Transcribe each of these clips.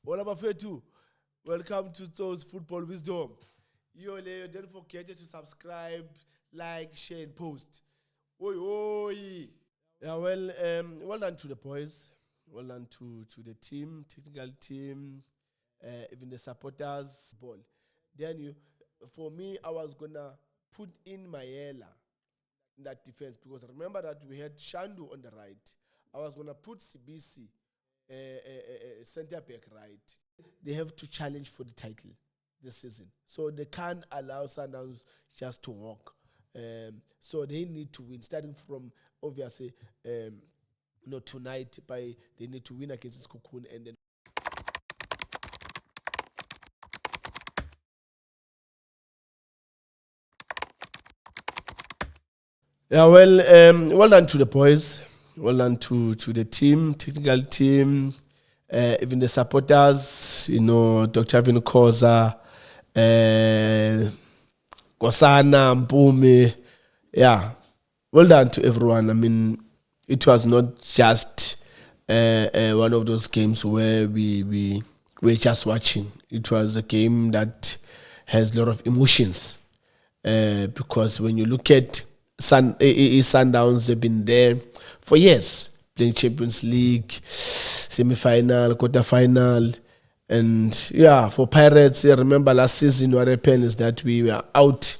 All Bafethu, welcome to Tso's Football Wisdom. Leo, don't forget to subscribe, like, share, and post. Oi, oi. Yeah, well done to the boys. Well done to the team, technical team, even the supporters. Ball. Then for me, I was gonna put in Mayela in that defense because remember that we had Shandu on the right. I was gonna put Sibisi center back right. They have to challenge for the title this season, so they can't allow Sundowns just to walk. So they need to win, starting from obviously tonight. They need to win against Cocoon and then. Yeah, well done to the boys. Well done to the team, technical team, even the supporters. Dr. Avin Koza, Kosana, Mpumi. Yeah, well done to everyone. I mean, it was not just one of those games where we were just watching. It was a game that has a lot of emotions because when you look at Sundowns, they've been there for years, playing Champions League, semi-final, quarter-final. And yeah, for Pirates, I remember last season what happened is that we were out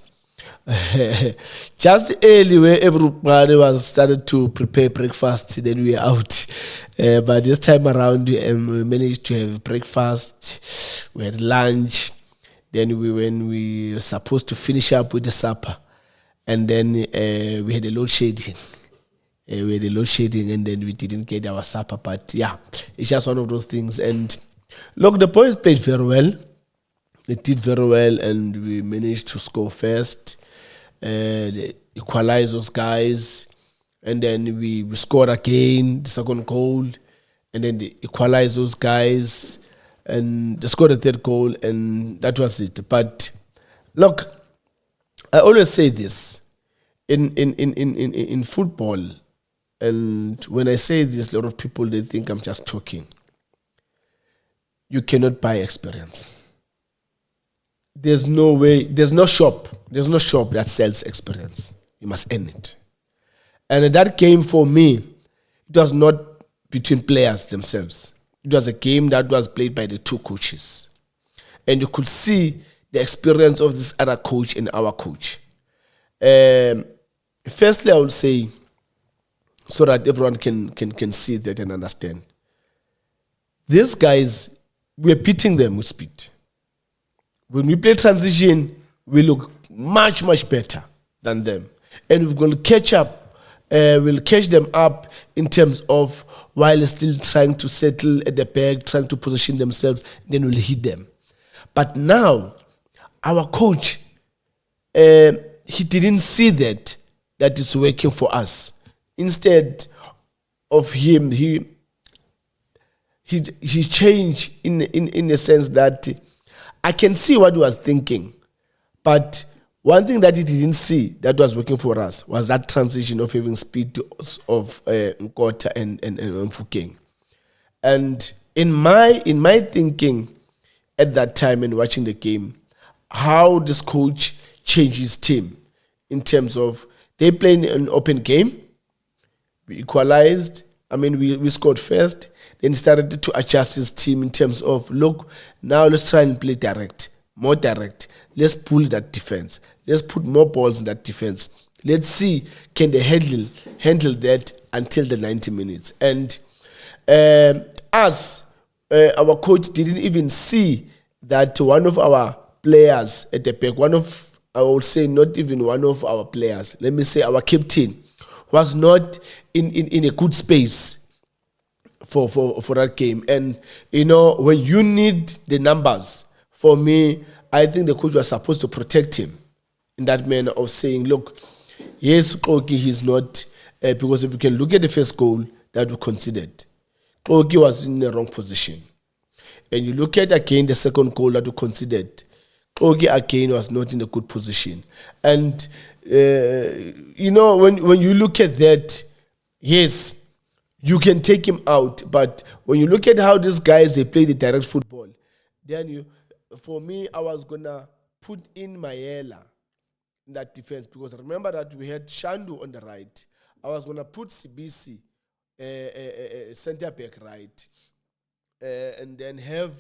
just early where everybody was started to prepare breakfast, then we were out. But this time around, we managed to have breakfast, we had lunch, then when we were supposed to finish up with the supper, and then we had a load shedding. And then we didn't get our supper. But yeah, it's just one of those things. And look, the boys played very well. They did very well, and we managed to score first. They equalized those guys. And then we scored again, the second goal. And then they equalized those guys. And they scored a third goal, and that was it. But look, I always say this in football, and when I say this, a lot of people, they think I'm just talking. You cannot buy experience. There's no way, there's no shop that sells experience. You must earn it. And that game for me, it was not between players themselves. It was a game that was played by the two coaches. And you could see the experience of this other coach and our coach. Firstly, I would say, so that everyone can see that and understand. These guys, we're beating them with speed. When we play transition, we look much, much better than them. And we're going to catch up. We'll catch them up in terms of while still trying to settle at the back, trying to position themselves, then we'll hit them. But now, our coach, he didn't see that it's working for us. Instead of him, he changed in the sense that I can see what he was thinking, but one thing that he didn't see that was working for us was that transition of having speed of Nkota and Mfukeng. And in my thinking at that time and watching the game, how this coach changed his team in terms of they playing an open game. We equalized. I mean, we scored first. Then he started to adjust his team in terms of, look, now let's try and play direct, more direct. Let's pull that defense. Let's put more balls in that defense. Let's see, can they handle that until the 90 minutes. And our coach didn't even see that one of our players at the back, I would say not even one of our players, let me say our captain, was not in a good space for that game. And, when you need the numbers, for me, I think the coach was supposed to protect him in that manner of saying, look, yes, Kogi, he's not, because if you can look at the first goal that we considered, Kogi was in the wrong position. And you look at again the second goal that we considered, Kogi again was not in a good position. And, when you look at that, yes, you can take him out. But when you look at how these guys, they play the direct football, then for me, I was going to put in Mayela in that defense, because remember that we had Shandu on the right. I was going to put Sibisi center back right, and then have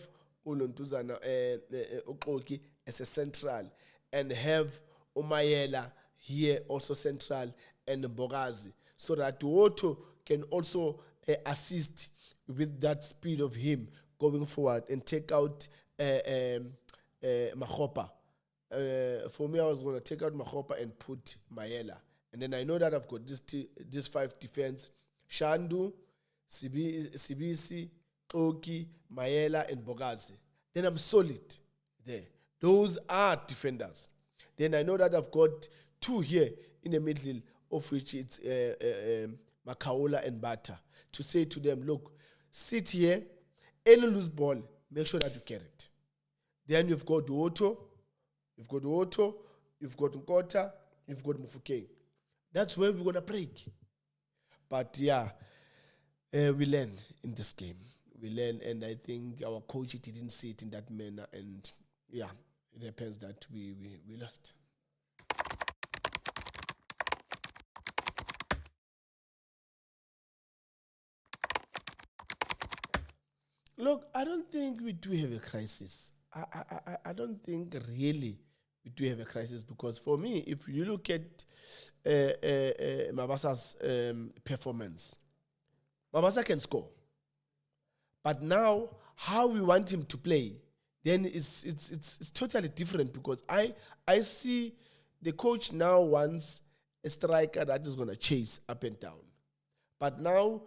Uluntuzana Okoki as a central, and have Umayela here also central, and Mbogazi, so that Woto can also assist with that speed of him going forward and take out Mahopa. For me, I was going to take out Mahopa and put Mayela. And then I know that I've got this 5 defense: Shandu, Sibisi, Oki, Mayela, and Bogazi. Then I'm solid there. Those are defenders. Then I know that I've got 2 here in the middle, of which it's Makaola and Bata, to say to them, look, sit here, any loose ball, make sure that you carry it. Then you've got Otto, you've got Nkota, you've got Mufukeng. That's where we're going to break. But yeah, we learn in this game. We learn, and I think our coach didn't see it in that manner. And yeah, it happens that we lost. Look, I don't think we do have a crisis. I don't think really we do have a crisis, because for me, if you look at Mabasa's performance, Mabasa can score. But now, how we want him to play, then it's totally different, because I see the coach now wants a striker that is going to chase up and down. But now,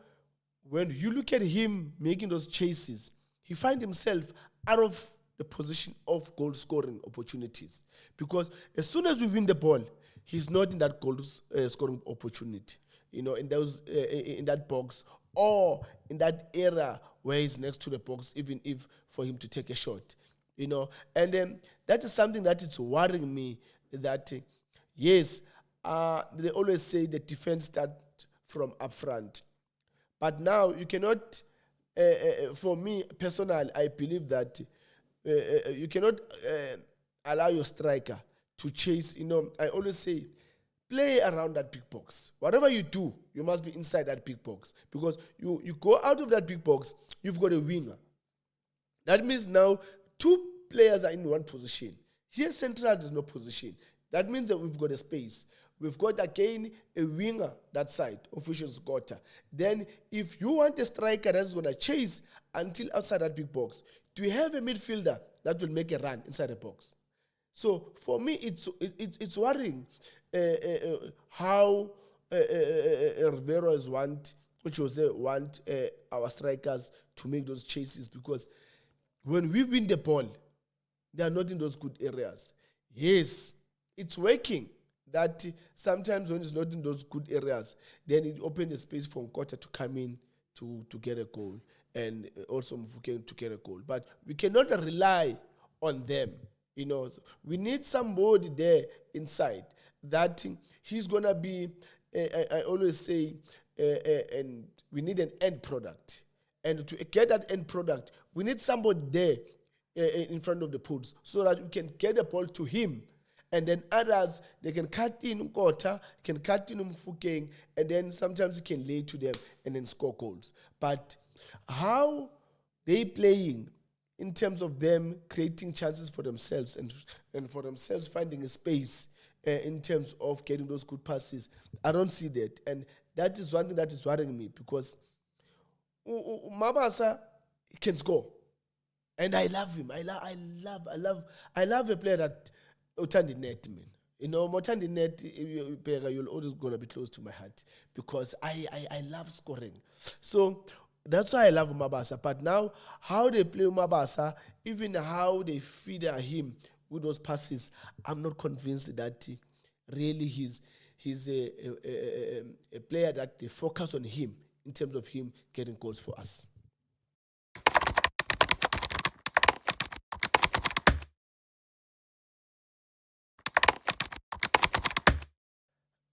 when you look at him making those chases, he finds himself out of the position of goal scoring opportunities, because as soon as we win the ball, he's not in that goal scoring opportunity, in that box, or in that area where he's next to the box, even if for him to take a shot, and that is something that is worrying me. That yes, they always say the defense starts from up front, but now you cannot. For me personally, I believe that you cannot allow your striker to chase. I always say, play around that big box. Whatever you do, you must be inside that big box, because you go out of that big box, you've got a winger. That means now 2 players are in one position. Here central, there's no position. That means that we've got a space. We've got again a winger that side, official scorer. Then if you want a striker that's going to chase until outside that big box, do we have a midfielder that will make a run inside the box? So for me, it's worrying how Riveros want our strikers to make those chases, because when we win the ball, they are not in those good areas. Yes, it's working. That sometimes when it's not in those good areas, then it opens a space for Nkota to come in to get a goal, and also Mufukeng to get a goal. But we cannot rely on them. We need somebody there inside that he's going to be, I always say, and we need an end product. And to get that end product, we need somebody there in front of the posts, so that we can get the ball to him. And then others, they can cut in Nkota, can cut in Mufukeng, and then sometimes he can lay to them and then score goals. But how they playing in terms of them creating chances for themselves and for themselves finding a space in terms of getting those good passes, I don't see that. And that is one thing that is worrying me, because Mabasa can score. And I love him. I love a player that Otandi Net, man. Motandi Net, you're always going to be close to my heart, because I love scoring. So that's why I love Mabasa. But now, how they play Mabasa, even how they feed him with those passes, I'm not convinced that really he's a player that they focus on him in terms of him getting goals for us.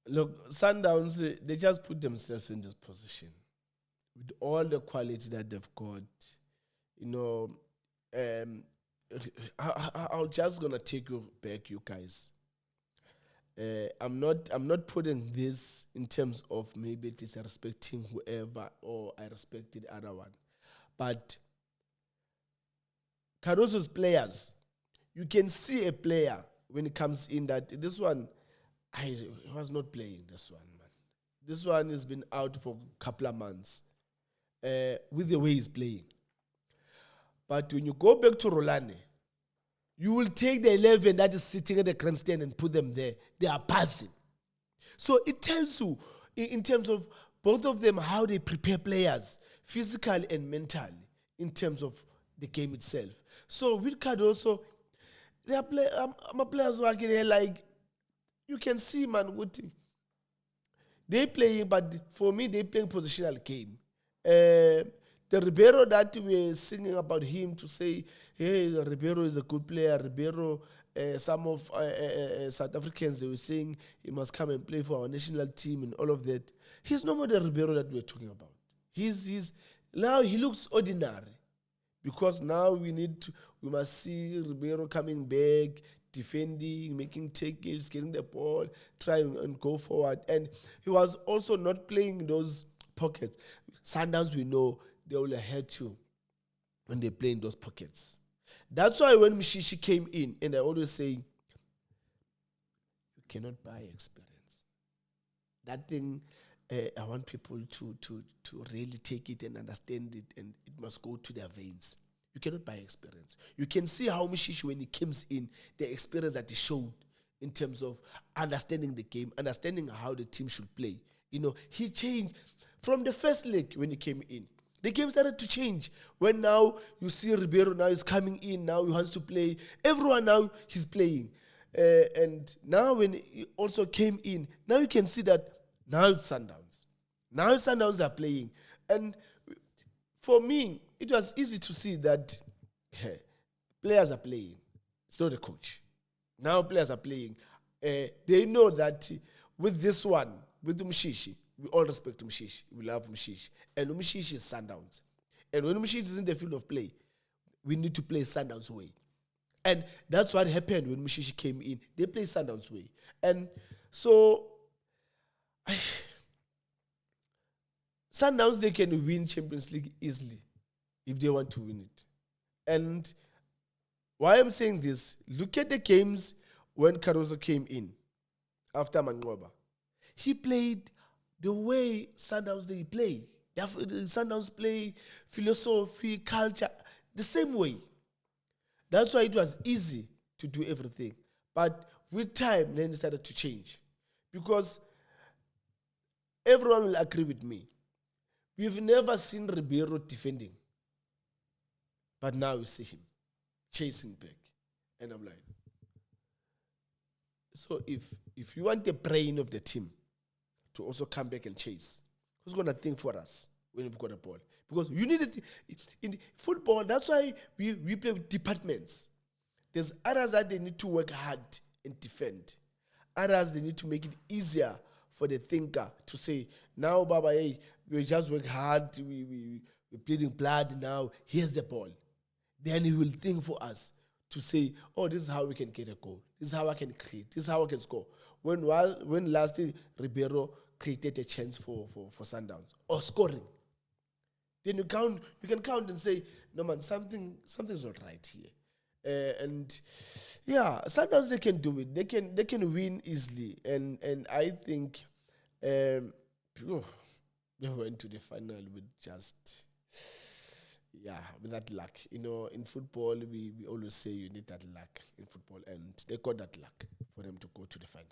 Look, Sundowns, they just put themselves in this position. with all the quality that they've got, you know, um, I'm just gonna take you back, you guys. I'm not putting this in terms of maybe disrespecting whoever or I respect the other one, but Caruso's players, you can see a player when it comes in that this one, I was not playing this one, man. This one has been out for a couple of months with the way he's playing. But when you go back to Rolane, you will take the 11 that is sitting at the grandstand and put them there. They are passing. So it tells you, in terms of both of them, how they prepare players, physically and mentally, in terms of the game itself. So with Cardoso, they are players who are getting like, you can see, man, they playing, but for me, they playing positional game. The Ribeiro that we're singing about him to say, hey, Ribeiro is a good player. Ribeiro, some of South Africans, they were saying he must come and play for our national team and all of that. He's no more the Ribeiro that we're talking about. Now he looks ordinary because now we must see Ribeiro coming back, defending, making tackles, getting the ball, trying and go forward. And he was also not playing those pockets. Sundowns, we know, they will hurt you when they play in those pockets. That's why when Mshishi came in, and I always say, you cannot buy experience. That thing, I want people to really take it and understand it, and it must go to their veins. You cannot buy experience. You can see how Mshishi, when he comes in, the experience that he showed in terms of understanding the game, understanding how the team should play. You know, he changed from the first leg when he came in. The game started to change. When now you see Ribeiro now is coming in, now he wants to play. Everyone now he's playing. And now when he also came in, now you can see that now it's Sundowns. Now Sundowns are playing. And for me, it was easy to see that players are playing. It's not a coach. Now players are playing. They know that with this one, with Mshishi, we all respect Mshishi. We love Mshishi. And Mshishi is Sundowns. And when Mshishi is in the field of play, we need to play Sundowns way. And that's what happened when Mshishi came in. They play Sundowns way. And so, Sundowns, they can win Champions League easily if they want to win it. And why I'm saying this, look at the games when Caruso came in after Manqoba. He played the way Sundowns they play. Sundowns play philosophy, culture, the same way. That's why it was easy to do everything. But with time, then it started to change. Because everyone will agree with me. We've never seen Ribeiro defending. But now you see him chasing back. And I'm like, so if you want the brain of the team to also come back and chase, who's going to think for us when we've got a ball? Because you need it in football. That's why we play with departments. There's others that they need to work hard and defend. Others, they need to make it easier for the thinker to say, now, Baba, hey, we just work hard. We're bleeding blood now. Here's the ball. Then he will think for us to say, oh, this is how we can get a goal. This is how I can create. This is how I can score. When lastly Ribeiro created a chance for Sundowns or scoring, then you can count and say, no man, something's not right here. And yeah, Sundowns, they can do it. They can win easily. And I think they went to the final with just with that luck. You know, in football, we always say you need that luck in football, and they got that luck for them to go to the final.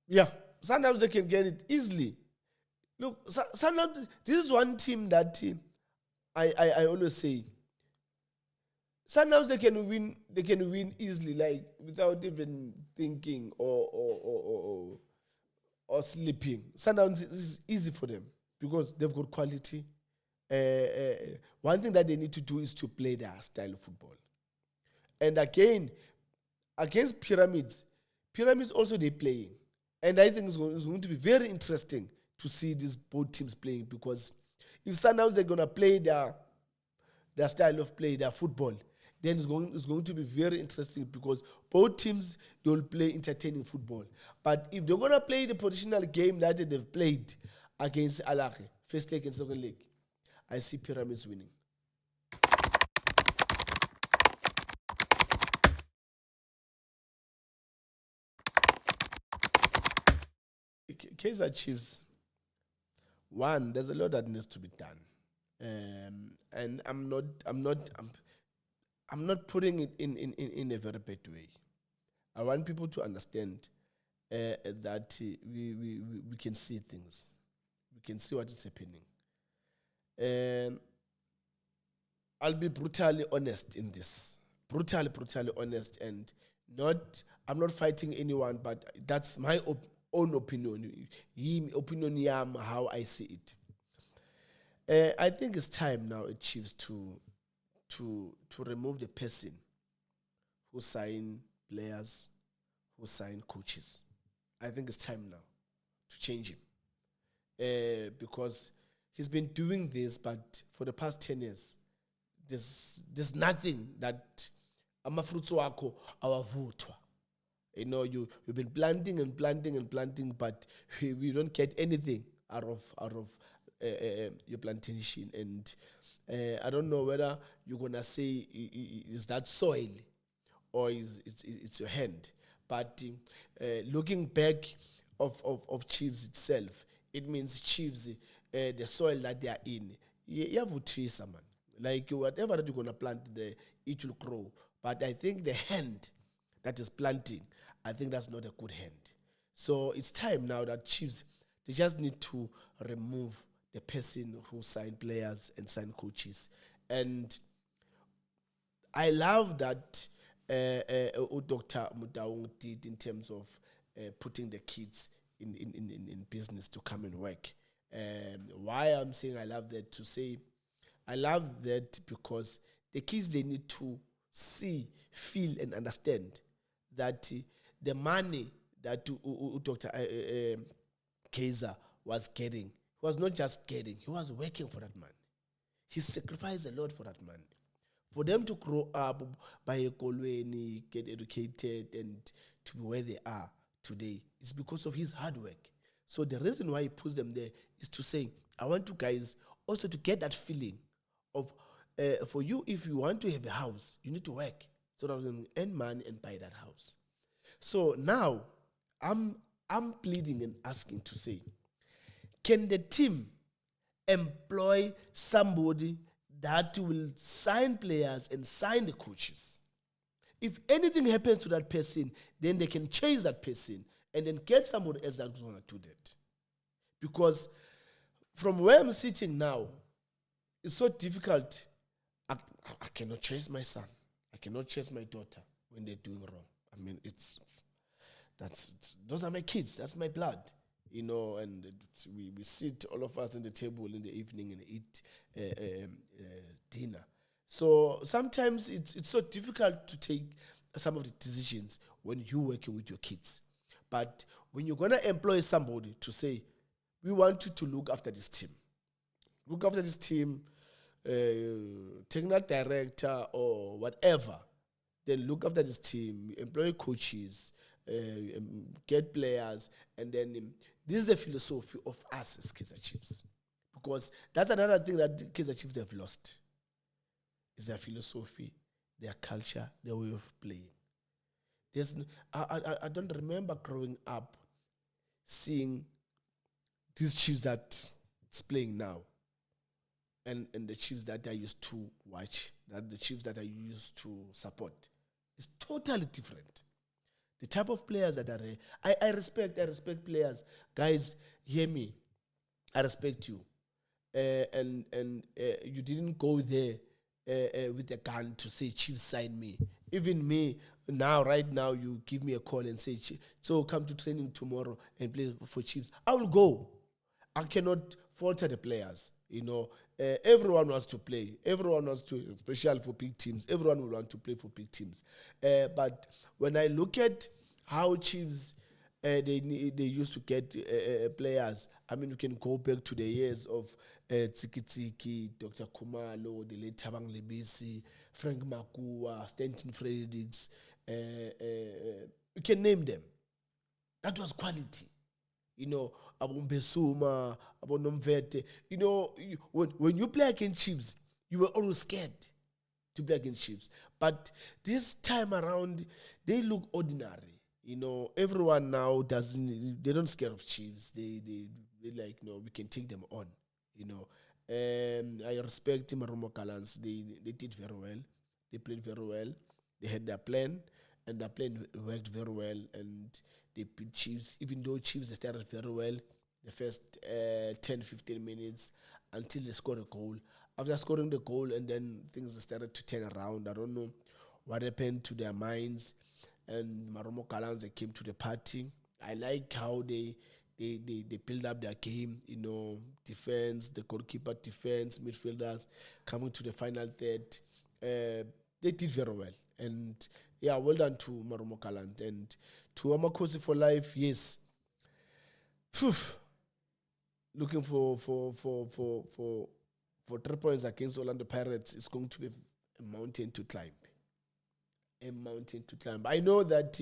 Yeah, sometimes they can get it easily. Look, sometimes this is one team that I always say. Sometimes they can win easily, like without even thinking or sleeping. Sometimes it's easy for them because they've got quality. One thing that they need to do is to play their style of football. And again, against Pyramids. Pyramids also they playing, and I think it's going to be very interesting to see these both teams playing, because if Sundowns they're gonna play their style of play, their football, then it's going to be very interesting, because both teams they will play entertaining football. But if they're gonna play the positional game that they've played against Alache, first leg and second leg, I see Pyramids winning. Kaiser Chiefs. One, there's a lot that needs to be done, and I'm not putting it in a very bad way. I want people to understand that we can see things, we can see what is happening. Um, I'll be brutally honest in this, brutally honest, and not. I'm not fighting anyone, but that's my own opinion. Opinion yam how I see it. I think it's time now, it Chiefs to remove the person who sign players, who sign coaches. I think it's time now to change him, because he's been doing this, but for the past 10 years, there's nothing that amafruits wako awavuthwa. You know, you've been planting and planting and planting, but we don't get anything out of your plantation. And I don't know whether you're gonna say is that soil or it's your hand. But looking back of Chiefs itself, it means Chiefs, the soil that they are in, you have to trees, man. Like whatever that you're gonna plant there, it will grow. But I think the hand that is planting, I think that's not a good hand. So it's time now that Chiefs, they just need to remove the person who signed players and signed coaches. And I love that Dr. Mudaung did in terms of putting the kids in business to come and work. Why I'm saying I love that, to say I love that because the kids, they need to see, feel, and understand that the money that Dr. Kaiser was getting, he was not just getting, he was working for that money. He sacrificed a lot for that money. For them to grow up, by a Kolweni, get educated, and to be where they are today, is because of his hard work. So the reason why he puts them there is to say, I want you guys also to get that feeling of, for you, if you want to have a house, you need to work so that you can earn money and buy that house. So now, I'm pleading and asking to say, can the team employ somebody that will sign players and sign the coaches? If anything happens to that person, then they can chase that person and then get somebody else that's going to do that. Because from where I'm sitting now, it's so difficult. I cannot chase my son. I cannot chase my daughter when they're doing wrong. I mean, those are my kids. That's my blood, you know. And we sit, all of us, in the table in the evening and eat dinner. So sometimes it's so difficult to take some of the decisions when you're working with your kids. But when you're gonna employ somebody to say, we want you to look after this team, technical director or whatever, then look after this team, employ coaches, get players, and then this is the philosophy of us as Kaizer Chiefs. Because that's another thing that Kaizer Chiefs have lost, is their philosophy, their culture, their way of playing. I don't remember growing up seeing these Chiefs that's playing now, and the Chiefs that I used to watch, that the Chiefs that I used to support. It's totally different. The type of players that are there, I respect players. Guys, hear me. I respect you. And you didn't go there with a gun to say, Chiefs, sign me. Even me, right now, you give me a call and say, so come to training tomorrow and play for Chiefs. I will go. I cannot falter the players, you know. everyone wants to play. Everyone wants to, especially for big teams. Everyone will want to play for big teams. But when I look at how Chiefs they used to get players. I mean, we can go back to the years of Tsiki Tsiki, Dr. Kumalo, the late Tabang Lebisi, Frank Makua, Stanton Fredericks. You can name them. That was quality. Abombesuma, Abonomvete. When you play against Chiefs, you were always scared to play against Chiefs. But this time around, they look ordinary. Everyone now they don't scare of Chiefs. They like, we can take them on. I respect Marumo Gallants. They did very well. They played very well. They had their plan, and their plan worked very well. And they beat Chiefs, even though Chiefs started very well the first 10-15 minutes until they scored a goal. After scoring the goal, and then things started to turn around. I don't know what happened to their minds. And Marumo Gallants, they came to the party. I like how they build up their game, defense, the goalkeeper defense, midfielders coming to the final third. They did very well. And yeah, well done to Marumo Gallants. And to Amakosi for life, yes. Looking for 3 points against Orlando Pirates is going to be a mountain to climb. I know that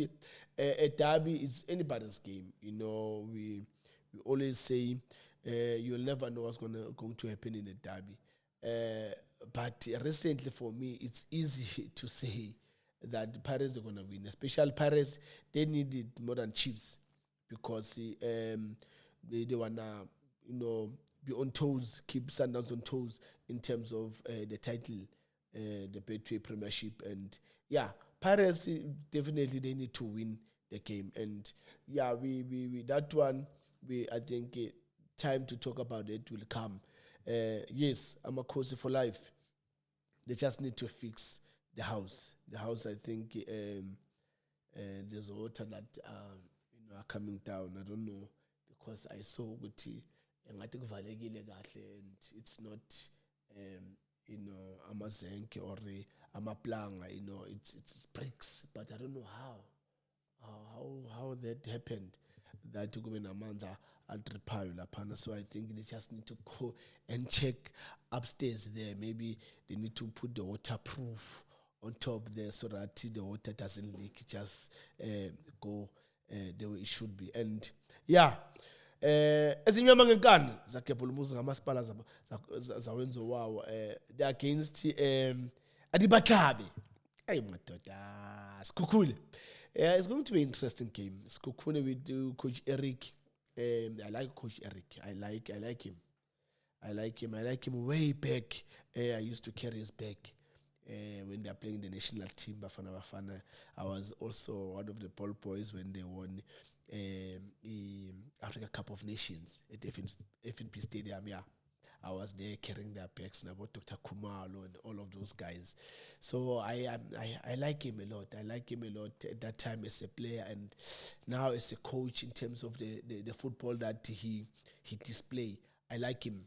a derby is anybody's game. We always say you'll never know what's going to happen in a derby. But recently for me, it's easy to say that the Pirates are going to win. Especially Pirates, they need it more than Chiefs because they want to, be on toes, keep Sundowns on toes in terms of the title, the Betway Premiership. And yeah, Pirates, definitely they need to win the game. And yeah, we that one, I think time to talk about it will come. Yes, Amakosi for life. They just need to fix the house. The house, I think, there's water that are coming down. I don't know, because I saw Guti and it's not amazenke or amaplanga, it's bricks, but I don't know how that happened. That Amanda at so I think they just need to go and check upstairs there. Maybe they need to put the waterproof on top there so that the water doesn't leak, just go the way it should be. And yeah, ezinye amangekani zakebhulumuza ngamasipala zawenzo wawo they against Adibatlabe. Hey madoda, Skukhule. Yeah, it's going to be an interesting game. Skukhule with Coach Eric. I like Coach Eric. I like him. I like him way back. I used to carry his back when they are playing the national team, Bafana Bafana. I was also one of the ball boys when they won the Africa Cup of Nations at FNP Stadium. Yeah, I was there carrying their backs, and about Dr. Kumalo and all of those guys. So I like him a lot. I like him a lot at that time as a player, and now as a coach in terms of the football that he display. I like him.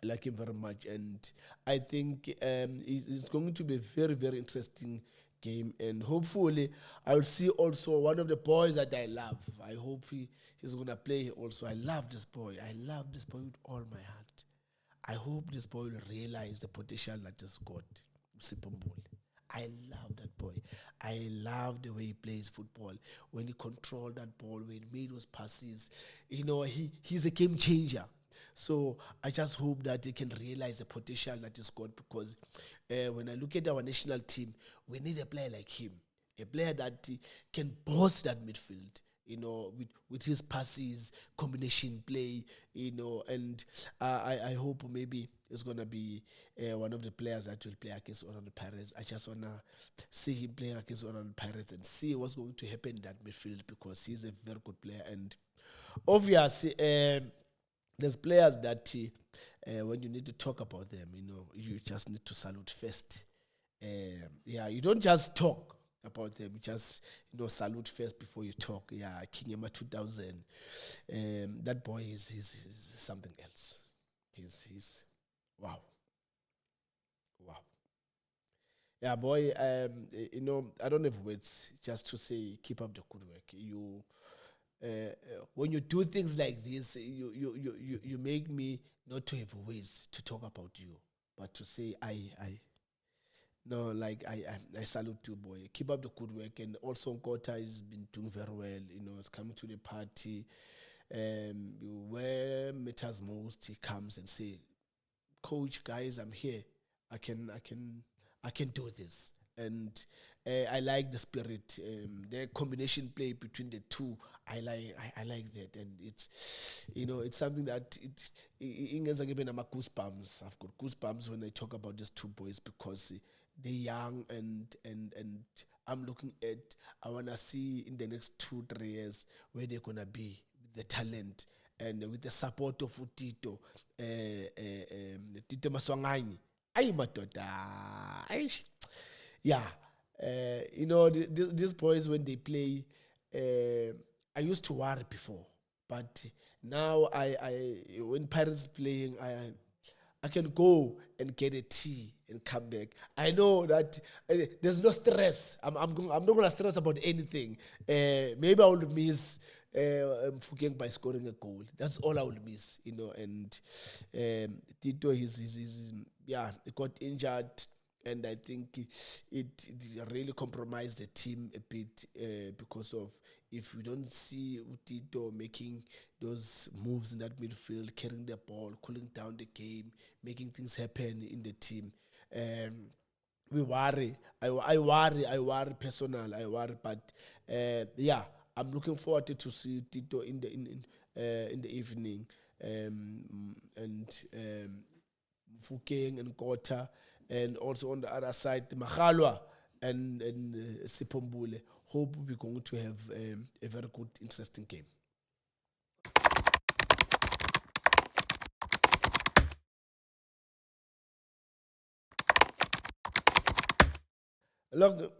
I like him very much, and I think it's going to be a very, very interesting game, and hopefully I'll see also one of the boys that I love. I hope he's going to play also. I love this boy. I love this boy with all my heart. I hope this boy will realize the potential that he's got. Sipomboli. I love that boy. I love the way he plays football. When he controlled that ball, when he made those passes, he's a game changer. So I just hope that they can realize the potential that he's got, because when I look at our national team, we need a player like him, a player that can boss that midfield, with his passes, combination play, and I hope maybe it's going to be one of the players that will play against Orlando Pirates. I just want to see him playing against Orlando Pirates and see what's going to happen in that midfield, because he's a very good player. And obviously, there's players that when you need to talk about them, you just need to salute first. You don't just talk about them, you just salute first before you talk. Yeah, King Emma 2000, that boy is something else. He's Wow. Wow. Yeah, boy. I don't have words just to say keep up the good work. When you do things like this, you make me not to have words to talk about you, but to say I no, like I salute you, boy. Keep up the good work, and also Kota has been doing very well. It's coming to the party. Where matters most, he comes and say, "Coach, guys, I'm here. I can do this." And I like the spirit, the combination play between the two. I like that, and it's something that ingenza ngibe nama goosebumps. I've got goosebumps when I talk about these two boys because they're young, and I'm looking at. I wanna see in the next 2 3 years where they're gonna be with the talent and with the support of Tito, Tito Maswanganyi. Ay madoda. Aish. Yeah. These boys when they play, uh, I used to worry before, but now when Pirates playing, I can go and get a tea and come back. I know that there's no stress. I'm not gonna stress about anything. Maybe I will miss Mfukeng by scoring a goal. That's all I will miss, And Tito, yeah, he got injured, and I think it really compromised the team a bit because of if you don't see Tito making those moves in that midfield, carrying the ball, cooling down the game, making things happen in the team. Um, we worry. I worry personal. I worry, but yeah, I'm looking forward to see Tito in the evening, and Fukeng and Kota, and also on the other side, Mahalwa and Sipombule. Hope we're going to have a very good, interesting game. Look,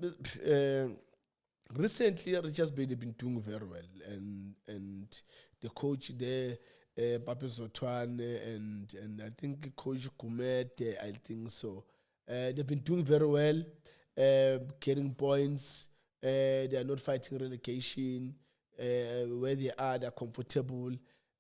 recently Richards Bay they've been doing very well, and the coach there, Pape Zotwane, and I think Coach Kumete, I think so. They've been doing very well, getting points. They are not fighting relegation. Where they are, they're comfortable.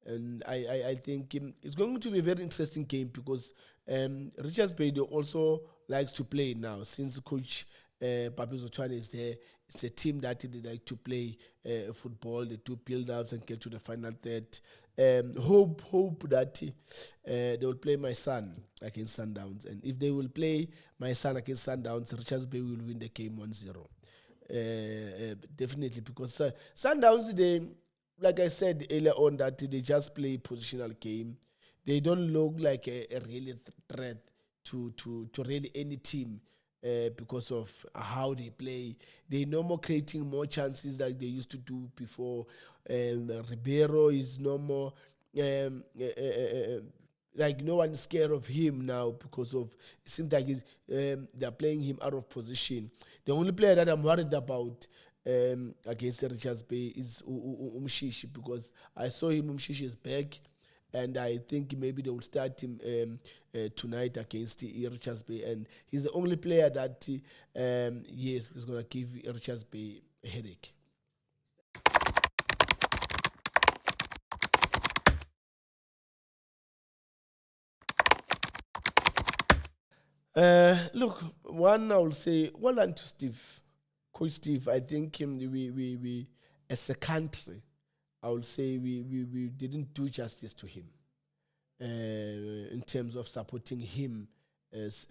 And I think it's going to be a very interesting game because Richards Bay also likes to play now since Coach Papi Zotwane is there. It's a team that they like to play football. They do build ups and get to the final third. Hope that they will play my son against Sundowns. And if they will play my son against Sundowns, Richards Bay will win the game 1-0. Definitely, because Sundowns, they, like I said earlier on, that they just play positional game. They don't look like a really threat to really any team because of how they play. They no more creating more chances like they used to do before. Ribeiro is no more like no one's scared of him now because of it seems like they're playing him out of position. The only player that I'm worried about against Richards Bay is Umshishi because I saw him. Umshishi is back, and I think maybe they will start him tonight against Richards Bay, and he's the only player that yes is going to give Richards Bay a headache. Look, one I will say, well done to Steve, Coach Steve. I think we as a country, I will say we didn't do justice to him in terms of supporting him as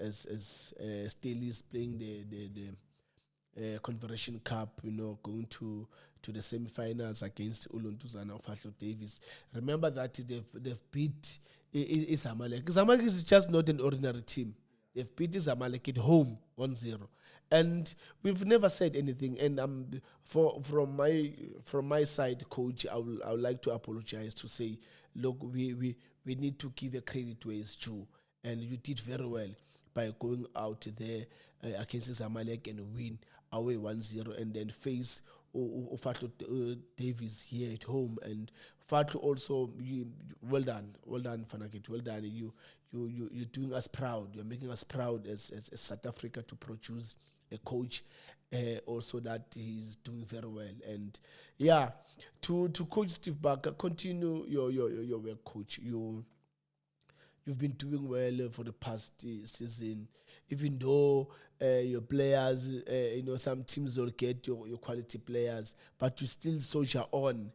Staley is playing the Confederation Cup, going to the semi-finals against Uluntuzana of Fahlo Davis. Remember that they've beat Zamalek. Zamalek is just not an ordinary team. They've beat Zamalek at home 1-0. And we've never said anything. And from my side, coach, I would like to apologize to say, look, we need to give a credit where it's due. And you did very well by going out there against Zamalek and win away 1-0 and then face Fatlo Davies here at home, and Fatlo also, well done, Fanakit, well done. You're doing us proud. You're making us proud as South Africa to produce a coach also that he's doing very well. And yeah, to Coach Steve Barker, continue your work, Coach. You've been doing well for the past season, even though your players, some teams will get your quality players, but you still soldier on,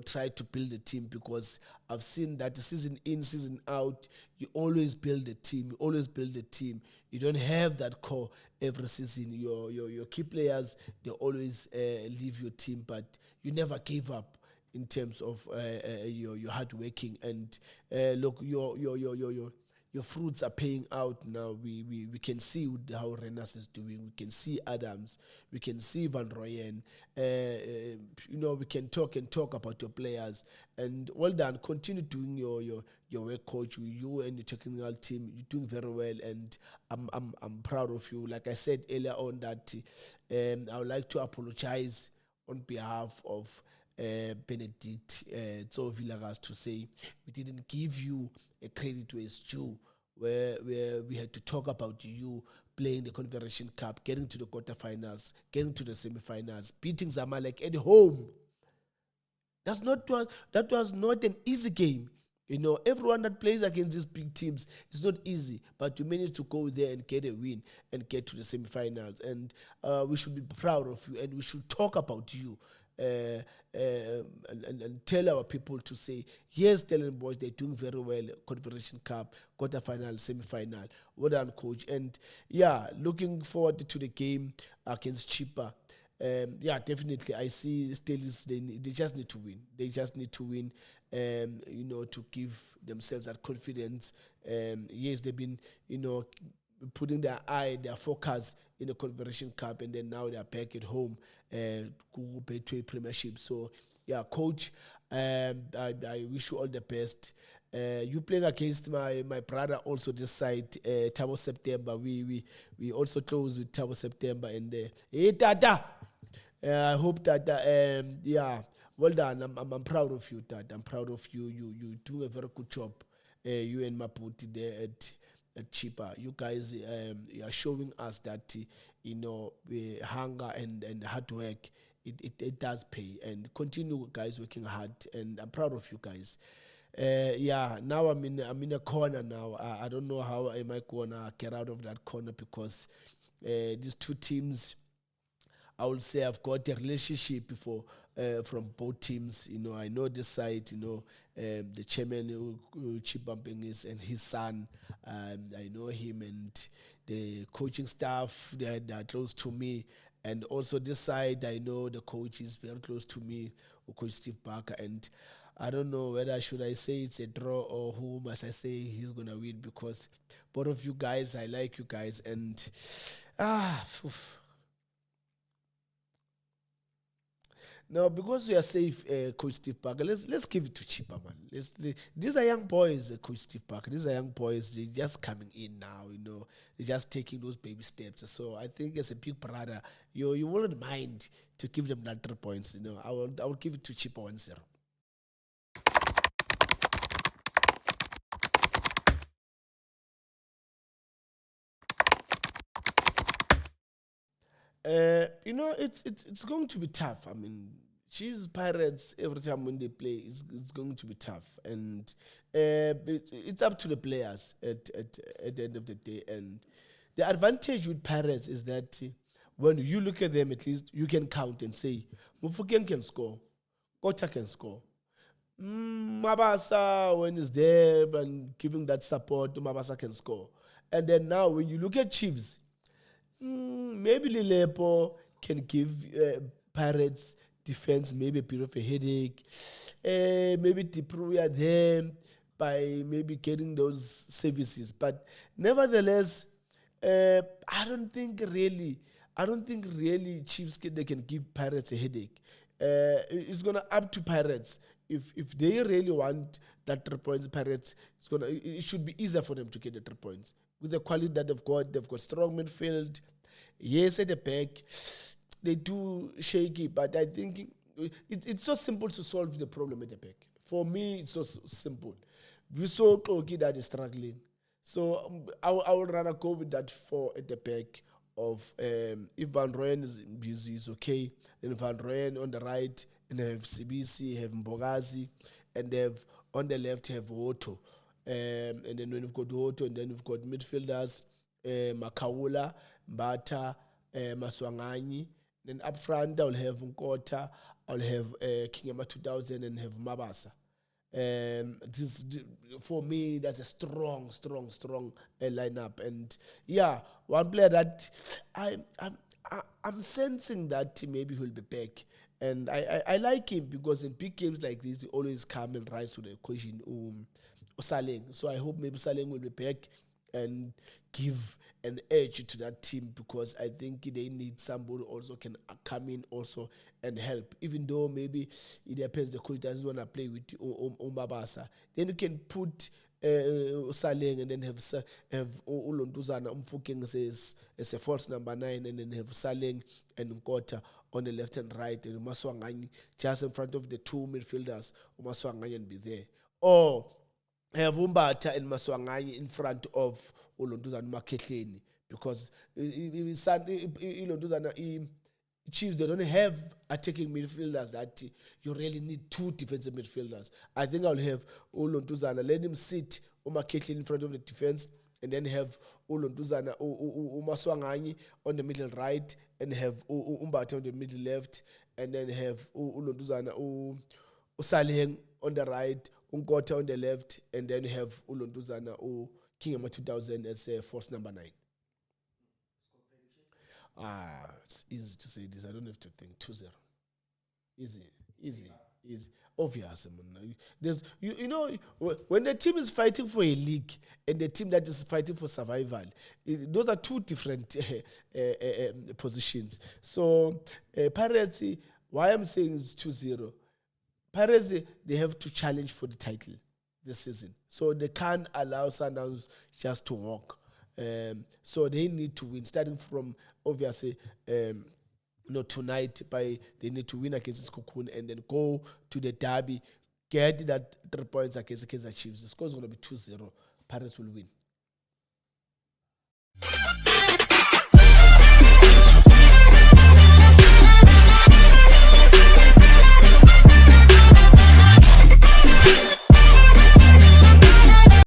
try to build a team, because I've seen that season in, season out, you always build a team, You don't have that core every season. Your key players, they always leave your team, but you never gave up in terms of your hard working. And look, your fruits are paying out now. We can see how Renas is doing. We can see Adams. We can see Van Rooyen. We can talk about your players. And well done. Continue doing your work, coach. You and your technical team, you're doing very well. And I'm proud of you. Like I said earlier on, that I would like to apologize on behalf of Benedict Villagas, to say we didn't give you a credit where it's due, where we had to talk about you playing the Confederation Cup, getting to the quarterfinals, getting to the semifinals, beating Zamalek at home. That was not an easy game. Everyone that plays against these big teams, it's not easy, but you managed to go there and get a win and get to the semifinals. And we should be proud of you, and we should talk about you. And tell our people to say, yes, Stellenbosch, they're doing very well. Confederation Cup, quarterfinal, semi-final. Well done, coach. And yeah, looking forward to the game against Chippa. Definitely, I see Steelers, they just need to win. They just need to win, to give themselves that confidence. Yes, they've been, putting their focus in the Confederation Cup, and then now they are back at home to a premiership. So, yeah, coach, I wish you all the best. You playing against my brother also this side, Thabo September. We also close with Thabo September, and hey Tata, I hope that well done. I'm proud of you, Tata. I'm proud of you. You doing a very good job. You and Maputi there at Chippa. You guys are showing us that hunger and hard work, it does pay. And continue, guys, working hard. And I'm proud of you guys. Now I'm in a corner now. I don't know how am I gonna get out of that corner, because these two teams, I would say I've got a relationship before from both teams. I know this side, the chairman, Chip Bumping, is, and his son. I know him, and the coaching staff, they're close to me. And also this side, I know the coach is very close to me, Coach Steve Barker. And I don't know whether should I say it's a draw, or who must I say he's going to win, because both of you guys, I like you guys. And now, because we are safe, Coach Steve Parker, let's give it to Chippa, man. These are young boys, Coach Steve Parker. These are young boys. They're just coming in now, They're just taking those baby steps. So I think as a big brother, you wouldn't mind to give them that 3 points. I will give it to Chippa 1-0. It's going to be tough. I mean, Chiefs Pirates, every time when they play, it's going to be tough, and it's up to the players at the end of the day. And the advantage with Pirates is that when you look at them, at least you can count and say, Mufokeng can score, Kota can score. Mabasa, when he's there and giving that support, Mabasa can score. And then now, when you look at Chiefs, maybe Lilepo can give Pirates defense maybe a bit of a headache. Maybe Tipruya them by maybe getting those services. But nevertheless, I don't think really Chiefs they can give Pirates a headache. It's gonna up to Pirates. If they really want that 3 points, Pirates, it should be easier for them to get the 3 points. With the quality that they've got strong midfield. Yes, at the back, they do shaky, but I think it's so simple to solve the problem at the back. For me, it's so simple. We saw Koki that is struggling. So I would rather go with that four at the back of if Van Rooyen is busy, is okay. Then Van Rooyen on the right, and have CBC, have Mbogazi, and they have on the left have Otto. And then when we've got Otto, and then we've got midfielders, Makaula, Mbata, Maswanganyi. Then up front, I'll have Nkota, I'll have Kingama 2000, and have Mabasa. This for me, that's a strong lineup. And yeah, one player that I'm sensing that maybe he'll be back. And I like him because in big games like this, he always come and rise to the occasion. Saleng. So I hope maybe Saleng will be back and give an edge to that team, because I think they need somebody also can come in also and help. Even though maybe it depends, the coach doesn't want to play with Umbabasa. Then you can put Saleng and then have Ulontuzana Umfuking as a false number 9, and then have Saleng and Nkota on the left and right, and Maswanganyi just in front of the two midfielders. Maswanganyi and be there. Or have Umbata and Maswanganyi in front of Ulontuzana Maketleni, because Ulontuzana Chiefs, they don't have attacking midfielders that you really need two defensive midfielders. I think I'll have Ulontuzana, let him sit Umaketleni in front of the defense, and then have Ulontuzana Umaswanganyi on the middle right, and have Umbata on the middle left, and then have Ulontuzana Usaleng on the right, Nkota on the left, and then have Ulontuzana Kingama 2000 as a force number 9. It's easy to say this. I don't have to think. 2-0. Easy. Obvious. There's, you know, when the team is fighting for a league and the team that is fighting for survival, those are two different positions. So, Pirates, why I'm saying it's 2-0. Pirates, they have to challenge for the title this season. So they can't allow Sundowns just to walk. So they need to win, starting from obviously tonight. They need to win against Cocoon and then go to the derby, get that 3 points against the Kaizer Chiefs. The score is going to be 2-0. Pirates will win.